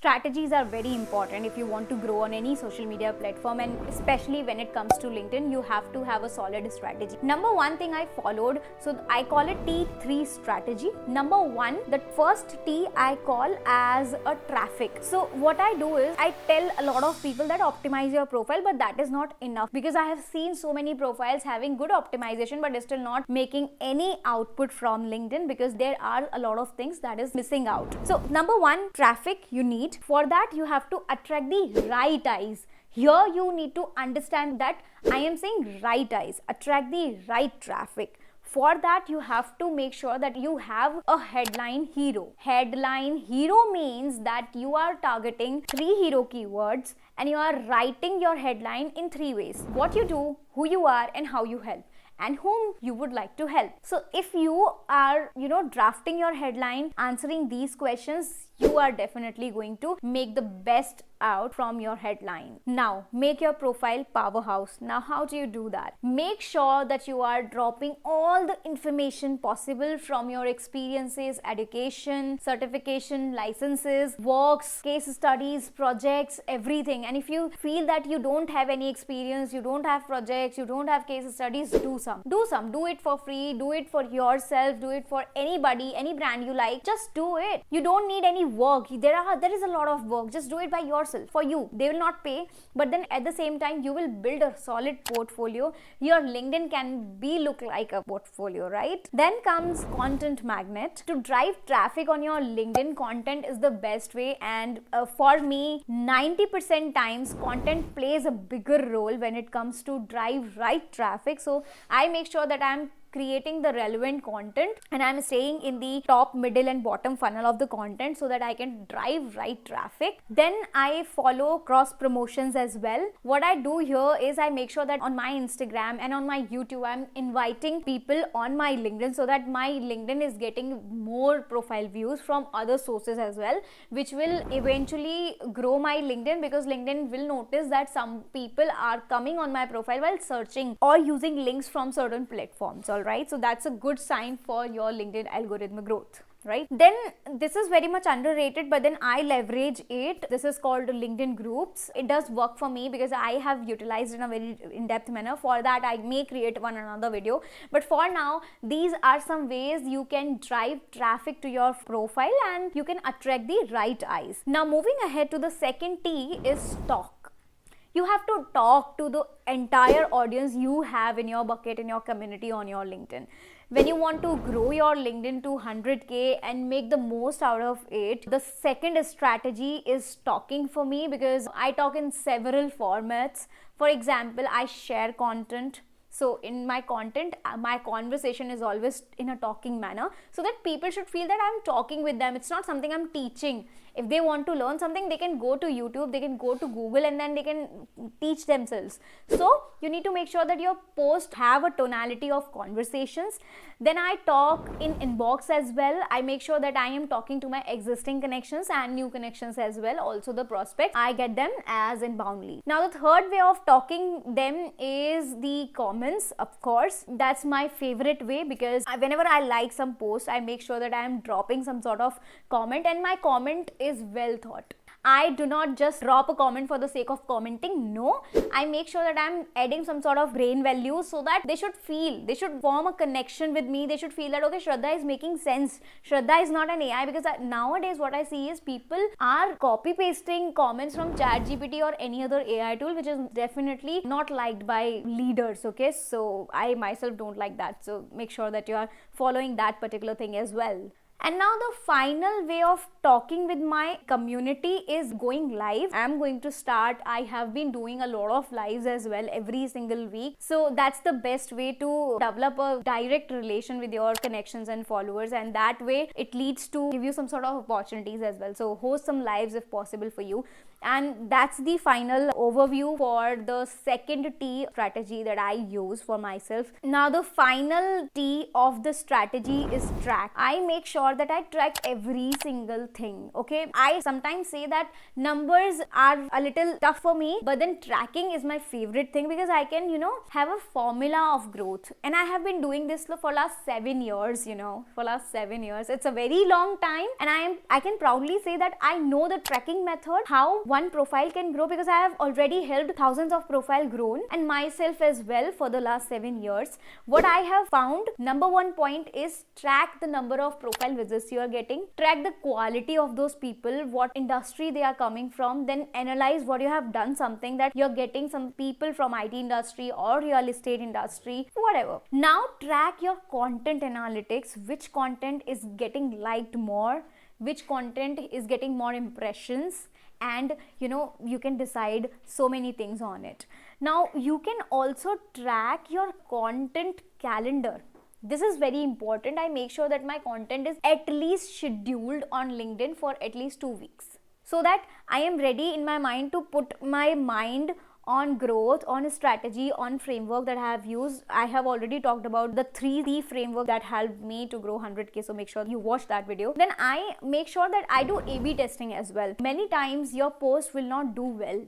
Strategies are very important if you want to grow on any social media platform, and especially when it comes to LinkedIn, you have to have a solid strategy. Number one thing I followed, so I call it T3 strategy. Number one, the first T I call as a traffic. So what I do is I tell a lot of people that optimize your profile, but that is not enough, because I have seen so many profiles having good optimization but still not making any output from LinkedIn, because there are a lot of things that is missing out. So number one, traffic you need. For that, you have to attract the right eyes. Here you need to understand that I am saying right eyes, attract the right traffic. For that, you have to make sure that you have a headline hero. Headline hero means that you are targeting 3 hero keywords and you are writing your headline in 3 ways: what you do, who you are, and how you help, and whom you would like to help. So if you are, drafting your headline, answering these questions, you are definitely going to make the best out from your headline. Now, make your profile powerhouse. Now, how do you do that? Make sure that you are dropping all the information possible from your experiences, education, certification, licenses, works, case studies, projects, everything. And if you feel that you don't have any experience, you don't have projects, you don't have case studies, do some. Do it for free, do it for yourself, do it for anybody, any brand you like. Just do it. You don't need any work. There is a lot of work. Just do it by yourself. For you, they will not pay, but then at the same time you will build a solid portfolio. Your LinkedIn can look like a portfolio, right? Then comes content magnet. To drive traffic on your LinkedIn, content is the best way, and for me 90% times content plays a bigger role when it comes to drive right traffic. So I make sure that I'm creating the relevant content and I'm staying in the top, middle and bottom funnel of the content so that I can drive right traffic. Then I follow cross promotions as well. What I do here is I make sure that on my Instagram and on my YouTube, I'm inviting people on my LinkedIn so that my LinkedIn is getting more profile views from other sources as well, which will eventually grow my LinkedIn, because LinkedIn will notice that some people are coming on my profile while searching or using links from certain platforms. Right, so that's a good sign for your LinkedIn algorithm growth. Right, then this is very much underrated, but then I leverage it. This is called LinkedIn groups. It does work for me because I have utilized in a very in-depth manner. For that, I may create another video, but for now, these are some ways you can drive traffic to your profile and you can attract the right eyes. Now, moving ahead to the second T is talk. You have to talk to the entire audience you have in your bucket, in your community, on your LinkedIn. When you want to grow your LinkedIn to 100K and make the most out of it, the second strategy is talking for me, because I talk in several formats. For example, I share content. So in my content, my conversation is always in a talking manner, so that people should feel that I'm talking with them. It's not something I'm teaching. If they want to learn something, they can go to YouTube, they can go to Google, and then they can teach themselves. So you need to make sure that your posts have a tonality of conversations. Then I talk in inbox as well. I make sure that I am talking to my existing connections and new connections as well. Also the prospects, I get them as inbound lead. Now the third way of talking them is the comments. Of course, that's my favorite way, because whenever I like some post, I make sure that I am dropping some sort of comment, and my comment is well thought. I do not just drop a comment for the sake of commenting. No, I make sure that I'm adding some sort of brain value so that they should form a connection with me. They should feel that, okay, Shredda is making sense. Shredda is not an AI, because nowadays what I see is people are copy pasting comments from ChatGPT or any other AI tool, which is definitely not liked by leaders. Okay, so I myself don't like that. So make sure that you are following that particular thing as well. And now the final way of talking with my community is going live. I'm going to start. I have been doing a lot of lives as well every single week. So that's the best way to develop a direct relation with your connections and followers. And that way it leads to give you some sort of opportunities as well. So host some lives if possible for you. And that's the final overview for the second T strategy that I use for myself. Now the final T of the strategy is track. I make sure sure that I track every single thing. Okay, I sometimes say that numbers are a little tough for me, but then tracking is my favorite thing because I can, have a formula of growth. And I have been doing this for last 7 years, for last 7 years. It's a very long time, and I can proudly say that I know the tracking method, how one profile can grow, because I have already helped thousands of profile grown and myself as well for the last 7 years. What I have found, number one point is track the number of profile visits you are getting, track the quality of those people, what industry they are coming from, then analyze what you have done, something that you're getting some people from IT industry or real estate industry, whatever. Now track your content analytics, which content is getting liked more, which content is getting more impressions, and you can decide so many things on it. Now you can also track your content calendar. This is very important. I make sure that my content is at least scheduled on LinkedIn for at least 2 weeks, so that I am ready in my mind to put my mind on growth, on a strategy, on framework that I have used. I have already talked about the 3D framework that helped me to grow 100k, so make sure you watch that video. Then I make sure that I do A/B testing as well. Many times your post will not do well,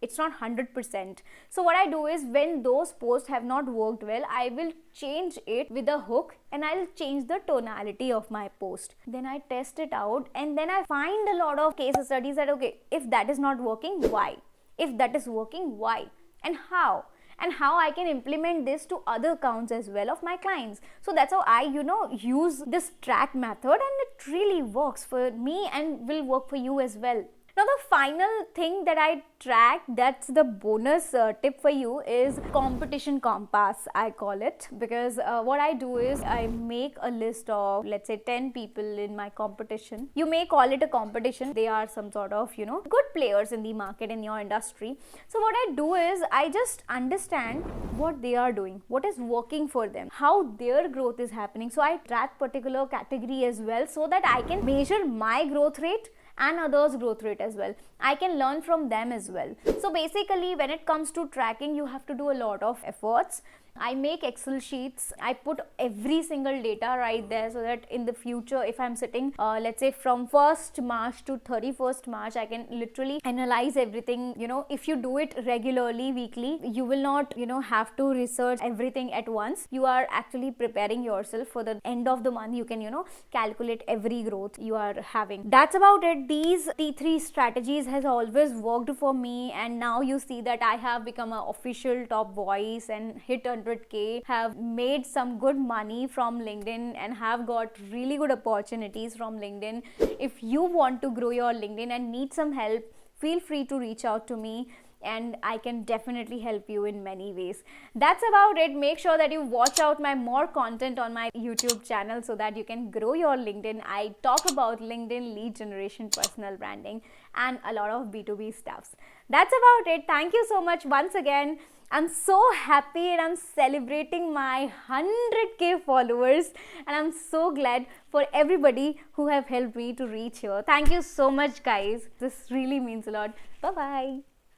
it's not 100%. So what I do is, when those posts have not worked well, I will change it with a hook and I'll change the tonality of my post. Then I test it out, and then I find a lot of case studies that, okay, if that is not working, why? If that is working, why? And how? And how I can implement this to other accounts as well of my clients. So that's how I, use this track method, and it really works for me and will work for you as well. Now the final thing that I track, that's the bonus tip for you, is competition compass, I call it. Because what I do is, I make a list of, let's say, 10 people in my competition. You may call it a competition. They are some sort of, good players in the market, in your industry. So what I do is, I just understand what they are doing, what is working for them, how their growth is happening. So I track particular category as well, so that I can measure my growth rate and others' growth rate as well. I can learn from them as well. So basically, when it comes to tracking, you have to do a lot of efforts. I make Excel sheets. I put every single data right there, so that in the future, if I'm sitting, let's say from 1st March to 31st March, I can literally analyze everything. If you do it regularly, weekly, you will not, have to research everything at once. You are actually preparing yourself for the end of the month. You can, calculate every growth you are having. That's about it. These T3 strategies has always worked for me, and now you see that I have become an official top voice and hit 100k, have made some good money from LinkedIn, and have got really good opportunities from LinkedIn. If you want to grow your LinkedIn and need some help, feel free to reach out to me, and I can definitely help you in many ways. That's about it. Make sure that you watch out my more content on my YouTube channel, so that you can grow your LinkedIn. I talk about LinkedIn, lead generation, personal branding, and a lot of B2B stuffs. That's about it. Thank you so much once again. I'm so happy, and I'm celebrating my 100k followers, and I'm so glad for everybody who have helped me to reach here. Thank you so much, guys. This really means a lot. Bye-bye.